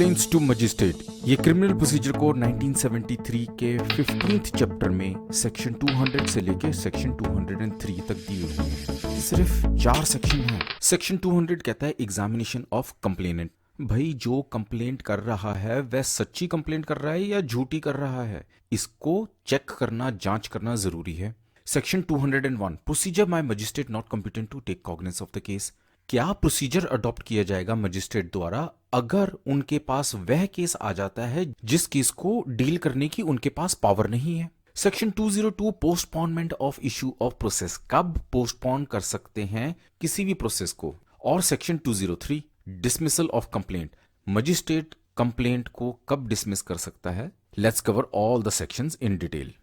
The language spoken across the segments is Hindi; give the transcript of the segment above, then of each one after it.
Complaints to magistrate. ये क्रिमिनल प्रोसीजर कोड 1973 के 15th चैप्टर में सेक्शन 200 से लेके सेक्शन 203 तक दी हुई है। सिर्फ 4 सेक्शन हैं। सेक्शन 200 कहता है एग्जामिनेशन ऑफ कंप्लेनेंट। भाई जो कंप्लेंट कर रहा है वह सच्ची कंप्लेंट कर रहा है या झूठी कर रहा है, इसको चेक करना, जांच करना जरूरी है। Section 201 procedure by magistrate not competent to take cognizance of the case. क्या प्रोसीजर अडॉप्ट किया जाएगा मजिस्ट्रेट द्वारा अगर उनके पास वह केस आ जाता है जिस केस को डील करने की उनके पास पावर नहीं है। Section 202 postponement of issue of process, कब पोस्टपोन कर सकते हैं किसी भी प्रोसेस को। और section 203 dismissal of complaint, magistrate complaint को कब डिसमिस कर सकता है। Let's cover all the sections in detail.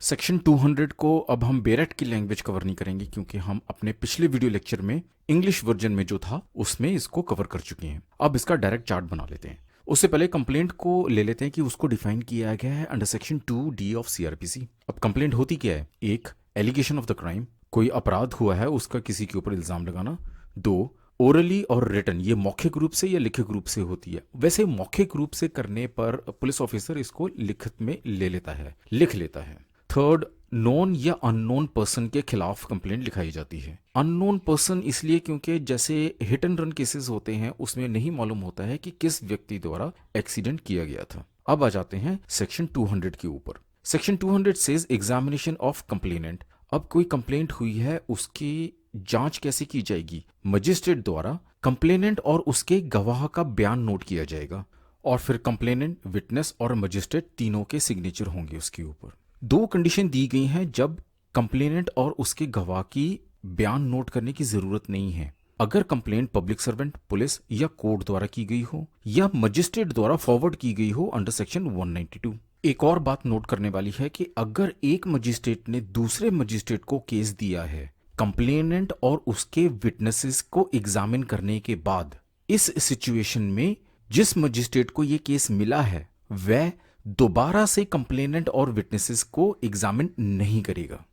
Section 200 को अब हम बेरेट की लैंग्वेज कवर नहीं करेंगे क्योंकि हम अपने पिछले वीडियो लेक्चर में इंग्लिश वर्जन में जो था उसमें इसको कवर कर चुके हैं। अब इसका डायरेक्ट चार्ट बना लेते हैं। उससे पहले कंप्लेंट को ले लेते हैं कि उसको डिफाइन किया गया है under section 2D of CRPC। अब कंप्लेंट होती क्या है? 1 एलिगेशन ऑफ द क्राइम, कोई अपराध हुआ है उसका किसी के ऊपर इल्जाम लगाना। 2 ओरली और रिटन, ये मौखिक रूप से या लिखित रूप से होती है। वैसे मौखिक रूप से करने पर पुलिस ऑफिसर इसको लिखित में ले लेता है, लिख लेता है। 3 नोन या अननोन पर्सन के खिलाफ कंप्लेंट लिखाई जाती है। अननोन पर्सन इसलिए क्योंकि जैसे हिट एंड रन केसेस होते हैं उसमें नहीं मालूम होता है कि किस व्यक्ति द्वारा एक्सीडेंट किया गया था। अब आ जाते हैं सेक्शन 200 के ऊपर। Section 200 says examination of complainant. अब कोई कंप्लेंट हुई है उसकी जांच कैसे की जाएगी? मजिस्ट्रेट द्वारा कंप्लेनेंट और उसके गवाह का बयान नोट किया जाएगा और फिर कंप्लेनेंट, विटनेस और मजिस्ट्रेट तीनों के सिग्नेचर होंगे उसके ऊपर। 2 कंडीशन दी गई हैं जब कंप्लेनेंट और उसके गवाह की बयान नोट करने की जरूरत नहीं है। अगर कंप्लेंट पब्लिक सर्वेंट, पुलिस या कोर्ट द्वारा की गई हो या मजिस्ट्रेट द्वारा फॉरवर्ड की गई हो अंडर सेक्शन 192। एक और बात नोट करने वाली है कि अगर एक मजिस्ट्रेट ने दूसरे मजिस्ट्रेट को केस दिया है, कंप्लेनेंट और उसके विटनेसेस को एग्जामिन करने के बाद, इस सिचुएशन में जिस मजिस्ट्रेट को यह केस मिला है वह दोबारा से कंप्लेनेंट और विटनेसेस को एग्जामिन नहीं करेगा।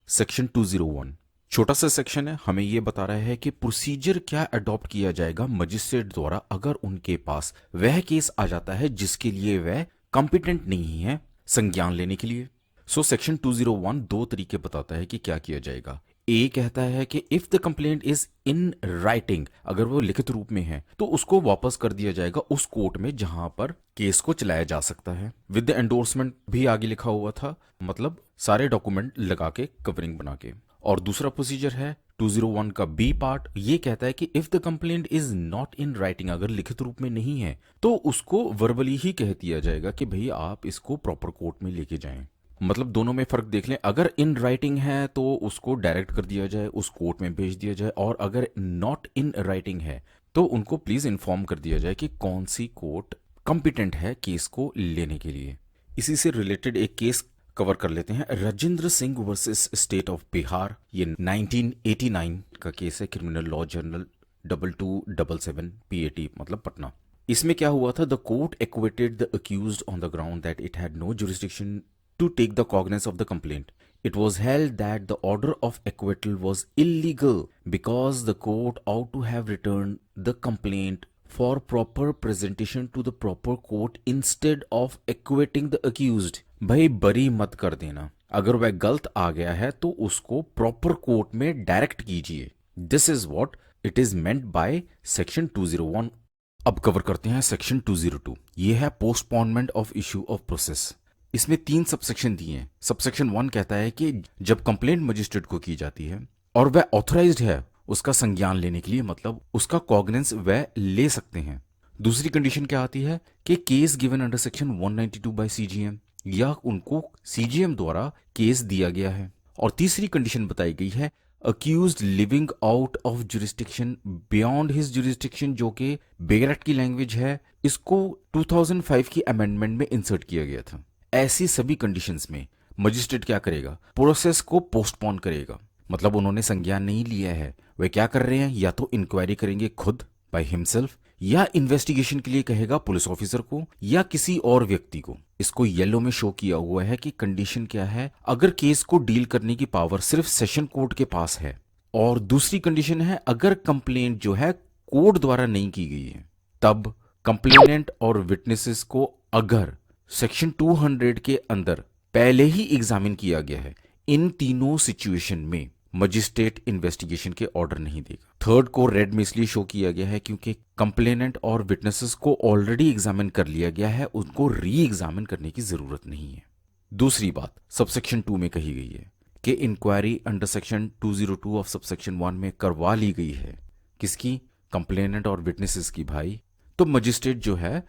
सेक्शन 201 छोटा सा सेक्शन है, हमें यह बता रहा है कि प्रोसीजर क्या अडॉप्ट किया जाएगा मजिस्ट्रेट द्वारा अगर उनके पास वह केस आ जाता है जिसके लिए वह कॉम्पिटेंट नहीं है संज्ञान लेने के लिए। सो सेक्शन 201 2 तरीके बताता है कि क्या किया जाएगा। ए कहता है कि if the complaint is in writing, अगर वो लिखित रूप में है तो उसको वापस कर दिया जाएगा उस कोर्ट में जहां पर केस को चलाया जा सकता है। विद द एंडोर्समेंट भी आगे लिखा हुआ था, मतलब सारे डॉक्यूमेंट लगा के कवरिंग बना के। और दूसरा प्रोसीजर है 201 का बी पार्ट, ये कहता है कि if the complaint is not in writing, अगर लिखित रूप में नहीं है तो उसको वर्बली ही कह दिया जाएगा कि भाई आप इसको प्रॉपर कोर्ट में लेके जाएं। मतलब दोनों में फर्क देख लें, अगर इन राइटिंग है तो उसको डायरेक्ट कर दिया जाए, उस कोर्ट में भेज दिया जाए, और अगर नॉट इन राइटिंग है तो उनको प्लीज इन्फॉर्म कर दिया जाए कि कौन सी कोर्ट कॉम्पिटेंट है केस को लेने के लिए। इसी से रिलेटेड एक केस कवर कर लेते हैं, Rajendra Singh versus state of Bihar. ये 1989 का केस है, क्रिमिनल लॉ जर्नल 2277 PAT मतलब पटना। इसमें क्या हुआ था? The court acquitted the accused on the ground that it had no jurisdiction to take the cognizance of the complaint. It was held that the order of acquittal was illegal because the court ought to have returned the complaint for proper presentation to the proper court instead of acquitting the accused. भाई बरी मत कर देना, अगर वह गलत आ गया है तो उसको प्रॉपर कोर्ट में डायरेक्ट कीजिए। This is what it is meant by section 201. अब कवर करते हैं सेक्शन 202। ये है postponement of issue of process. इसमें 3 सबसेक्शन दिए हैं। सबसेक्शन 1 कहता है कि जब कंप्लेंट मजिस्ट्रेट को की जाती है और वह ऑथराइज्ड है उसका संज्ञान लेने के लिए, मतलब उसका कॉग्निजेंस वह ले सकते हैं। दूसरी कंडीशन क्या आती है कि case given under section 192 by CGM, या उनको CGM द्वारा केस दिया गया है। और तीसरी कंडीशन बताई गई है accused living out of jurisdiction beyond his jurisdiction, जो कि बेरेट की लैंग्वेज है। इसको 2005 की अमेंडमेंट में इंसर्ट किया गया था। ऐसी सभी कंडीशंस में मजिस्ट्रेट क्या करेगा? प्रोसेस को पोस्टपोन करेगा, मतलब उन्होंने संज्ञान नहीं लिया है। वे क्या कर रहे हैं? या तो इंक्वायरी करेंगे खुद बाय हिमसेल्फ, या इन्वेस्टिगेशन के लिए कहेगा पुलिस ऑफिसर को या किसी और व्यक्ति को। इसको येलो में शो किया हुआ है कि कंडीशन क्या है, अगर केस को डील करने की पावर सिर्फ सेशन कोर्ट के पास है, और दूसरी कंडीशन है अगर कंप्लेंट जो है कोर्ट द्वारा नहीं की गई है तब कंप्लेनेंट और विटनेसेस को अगर सेक्शन 200 के अंदर पहले ही एग्जामिन किया गया है, इन तीनों सिचुएशन में मजिस्ट्रेट इन्वेस्टिगेशन के ऑर्डर नहीं देगा। थर्ड को रेड में इसलिए शो किया गया है क्योंकि कंप्लेनेंट और विटनेसेस को ऑलरेडी एग्जामिन कर लिया गया है, उनको री एग्जामिन करने की जरूरत नहीं है। दूसरी बात सबसेक्शन 2 में कही गई है कि inquiry under section 202 of subsection 1 में करवा ली गई है। किसकी? कंप्लेनेंट और विटनेसेस की भाई। तो मजिस्ट्रेट जो है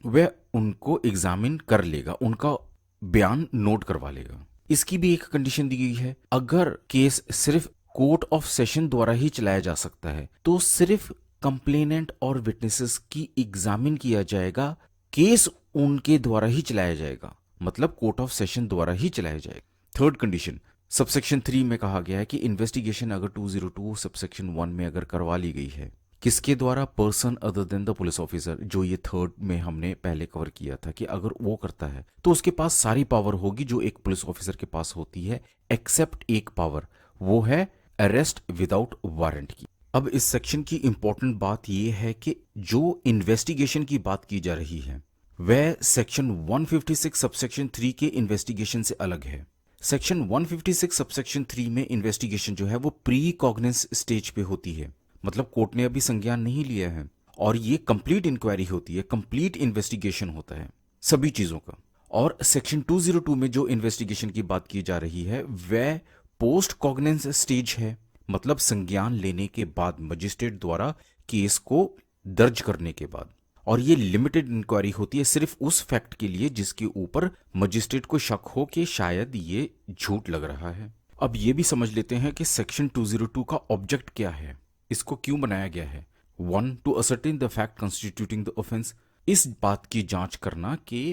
वह उनको एग्जामिन कर लेगा, उनका बयान नोट करवा लेगा। इसकी भी एक कंडीशन दी गई है, अगर केस सिर्फ कोर्ट ऑफ सेशन द्वारा ही चलाया जा सकता है तो सिर्फ कंप्लेनेंट और विटनेसेस की एग्जामिन किया जाएगा, केस उनके द्वारा ही चलाया जाएगा, मतलब कोर्ट ऑफ सेशन द्वारा ही चलाया जाएगा। थर्ड कंडीशन सबसेक्शन 3 में कहा गया है कि इन्वेस्टिगेशन अगर 202 सबसेक्शन 1 में अगर करवा ली गई है, किसके द्वारा? Person other than the police officer, जो ये थर्ड में हमने पहले कवर किया था कि अगर वो करता है तो उसके पास सारी पावर होगी जो एक पुलिस ऑफिसर के पास होती है, एक्सेप्ट एक पावर, वो है अरेस्ट विदाउट वारंट की। अब इस सेक्शन की इंपॉर्टेंट बात यह है कि जो इन्वेस्टिगेशन की बात की जा रही है वह सेक्शन 156 सबसेक्शन 3 के इन्वेस्टिगेशन से अलग है। सेक्शन 156 सबसेक्शन 3 में इन्वेस्टिगेशन जो है वो प्री कॉग्निस स्टेज पे होती है, मतलब कोर्ट ने अभी संज्ञान नहीं लिया है, और ये कंप्लीट इंक्वायरी होती है, कंप्लीट इन्वेस्टिगेशन होता है सभी चीजों का। और सेक्शन 202 में जो इन्वेस्टिगेशन की बात की जा रही है वह पोस्ट कॉग्निस स्टेज है, मतलब संज्ञान लेने के बाद, मजिस्ट्रेट द्वारा केस को दर्ज करने के बाद। और ये लिमिटेड इंक्वायरी होती है सिर्फ उस फैक्ट के लिए जिसके ऊपर मजिस्ट्रेट को शक हो कि शायद ये झूठ लग रहा है। अब ये भी समझ लेते हैं कि सेक्शन 202 का ऑब्जेक्ट क्या है, इसको क्यों बनाया गया है। 1 to ascertain the fact constituting the offence, इस बात की जांच करना कि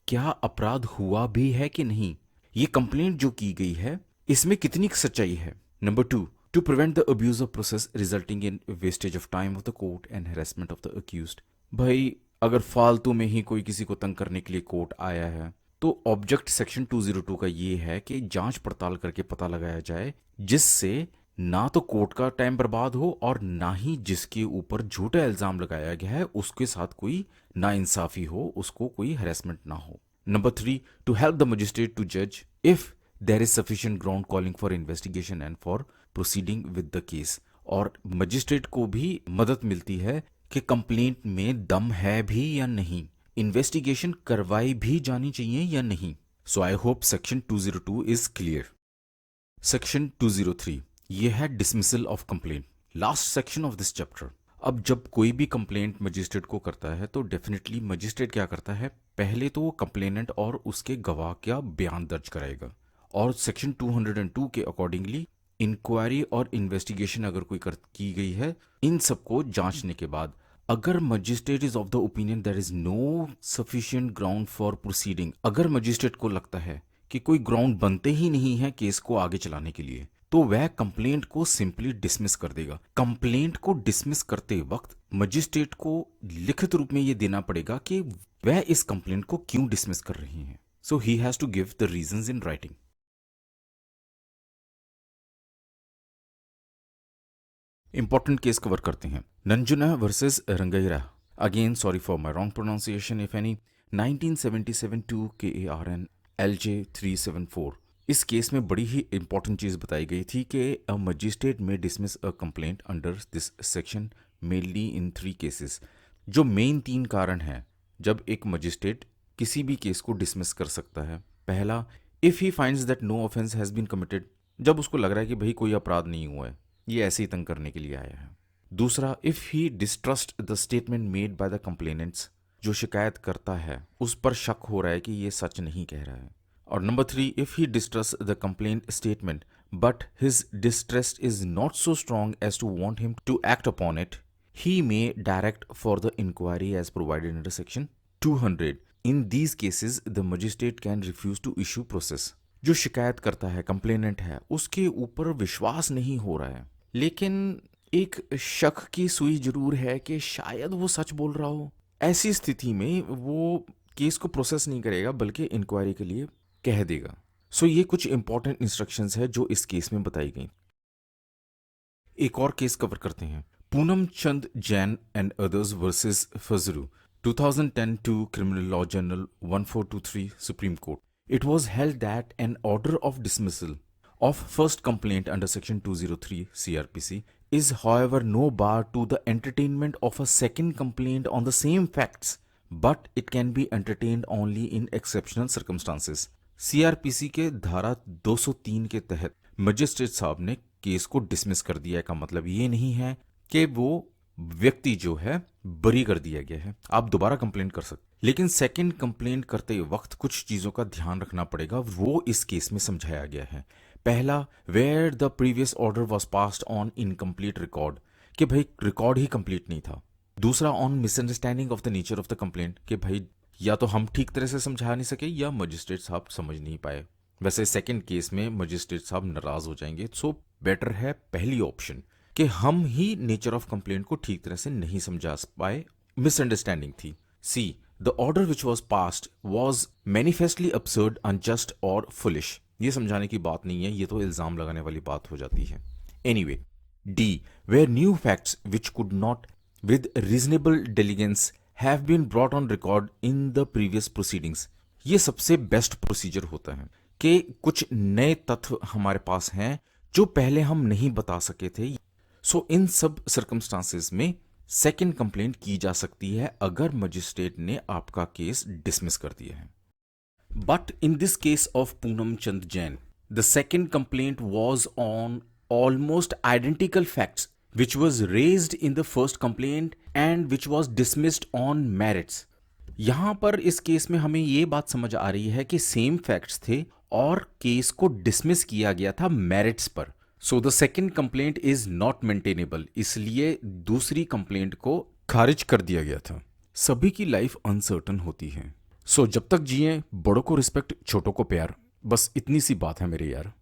क्या अपराध हुआ भी है कि नहीं, ये कंप्लेंट जो की गई है इसमें कितनी सच्चाई है। Number 2 to prevent the abuse of process resulting in wastage of time of the court and harassment of the accused. भाई अगर फालतू में ही कोई किसी को तंग करने के लिए कोर्ट आया है तो ऑब्जेक्ट सेक्शन 202 का ये है कि जांच पड़ताल करके पता लगाया जाए जिससे ना तो कोर्ट का टाइम बर्बाद हो और ना ही जिसके ऊपर झूठा इल्जाम लगाया गया है उसके साथ कोई नाइंसाफी हो, उसको कोई हैरेसमेंट ना हो। Number 3 to help the magistrate to जज if there is sufficient ground calling for investigation and for proceeding with the case. और मजिस्ट्रेट को भी मदद मिलती है कि कंप्लेंट में दम है भी या नहीं, इन्वेस्टिगेशन करवाई भी जानी चाहिए या नहीं। So I hope section 202 is clear. Section 203 ये है dismissal of complaint, last section of this chapter. अब जब कोई भी कंप्लेंट मजिस्ट्रेट को करता है तो डेफिनेटली मजिस्ट्रेट क्या करता है, पहले तो वो कंप्लेनेंट और उसके गवाह का बयान दर्ज कराएगा, और सेक्शन 202 के अकॉर्डिंगली इंक्वायरी और इन्वेस्टिगेशन अगर कोई की गई है, इन सबको जांचने के बाद अगर magistrate is of the opinion there is no sufficient ground for proceeding, अगर मजिस्ट्रेट को लगता है कि कोई ग्राउंड बनते ही नहीं है केस को आगे चलाने के लिए, तो वह कंप्लेंट को सिंपली डिसमिस कर देगा। कंप्लेंट को डिसमिस करते वक्त मजिस्ट्रेट को लिखित रूप में यह देना पड़ेगा कि वह इस कंप्लेंट को क्यों डिसमिस कर रहे हैं। So he has to give the reasons in writing. Important case cover करते हैं। Nanjuna versus Rangaira, again sorry for my wrong pronunciation if any, 1977 2 KARN LJ 374। इस केस में बड़ी ही इंपॉर्टेंट चीज बताई गई थी कि अ मजिस्ट्रेट में dismiss a complaint under this section mainly in 3 cases. जो मेन 3 कारण हैं जब एक मजिस्ट्रेट किसी भी केस को डिसमिस कर सकता है। पहला, if he finds that no offence has been committed, जब उसको लग रहा है कि भाई कोई अपराध नहीं हुआ है, ये ऐसे ही तंग करने के लिए आया है। दूसरा, if he distrust the statement made by the complainants, जो शिकायत करता है उस पर शक हो रहा है कि ये सच नहीं कह रहा है। और number 3, if he distrust the complaint statement but his distrust is not so strong as to want him to act upon it, he may direct for the inquiry as provided under section 200. In these cases, the magistrate can refuse to issue process. जो शिकायत करता है, कंप्लेनेंट है, उसके ऊपर विश्वास नहीं हो रहा है, लेकिन एक शक की सुई जरूर है कि शायद वो सच बोल रहा हो। ऐसी स्थिति में वो केस को प्रोसेस नहीं करेगा बल्कि इंक्वायरी के लिए कह देगा। सो ये कुछ इंपॉर्टेंट इंस्ट्रक्शंस है जो इस केस में बताई गई। एक और केस कवर करते हैं, Poonam Chand Jain and others versus Fazru, 2010-2 Criminal Law Journal 1423 Supreme Court. It was held that an order of dismissal of first complaint under section 203 CRPC is however no bar to the entertainment of a second complaint on the same facts, but it can be entertained only in exceptional circumstances. CRPC के धारा 203 के तहत मजिस्ट्रेट साहब ने केस को डिसमिस कर दिया का मतलब ये नहीं है कि वो व्यक्ति जो है बरी कर दिया गया है, आप दोबारा कंप्लेंट कर सकते। लेकिन सेकंड कंप्लेंट करते वक्त कुछ चीजों का ध्यान रखना पड़ेगा, वो इस केस में समझाया गया है। पहला, where the previous order was passed on incomplete record, कि भाई रिकॉर्ड ही कंप्लीट नहीं था। दूसरा, on misunderstanding of the nature of the complaint, कि भाई या तो हम ठीक तरह से समझा नहीं सके या मजिस्ट्रेट साहब समझ नहीं पाए। वैसे सेकंड केस में मजिस्ट्रेट साहब नाराज हो जाएंगे, सो बेटर है पहली ऑप्शन कि हम ही नेचर ऑफ कंप्लेंट को ठीक तरह से नहीं समझा पाए, मिसअंडरस्टैंडिंग थी। See, the order which was passed was manifestly absurd, unjust और फुलिश। ये समझाने की बात नहीं है, ये तो इल्जाम लगाने वाली बात हो जाती है। Anyway, D, where new facts which could not with reasonable diligence have been brought on record in the previous proceedings. ये सबसे बेस्ट प्रोसीजर होता है कि कुछ नए तथ्य हमारे पास हैं जो पहले हम नहीं बता सके थे। सो इन सब सर्कमस्टांसेस में सेकंड कंप्लेंट की जा सकती है अगर मजिस्ट्रेट ने आपका केस डिसमिस कर दिया है। But in this case of Poonam Chand Jain, the second complaint was on almost identical facts which was raised in the first complaint and which was dismissed on merits। यहां पर इस केस में हमें ये बात समझ आ रही है कि सेम फैक्ट्स थे और केस को डिसमिस किया गया था मेरिट्स पर। So the second complaint is not maintainable, इसलिए दूसरी कंप्लेंट को खारिज कर दिया गया था। सभी की लाइफ अनसर्टन होती है, सो जब तक जिए बड़ों को रिस्पेक्ट, छोटों को प्यार, बस इतनी सी बात है मेरे यार।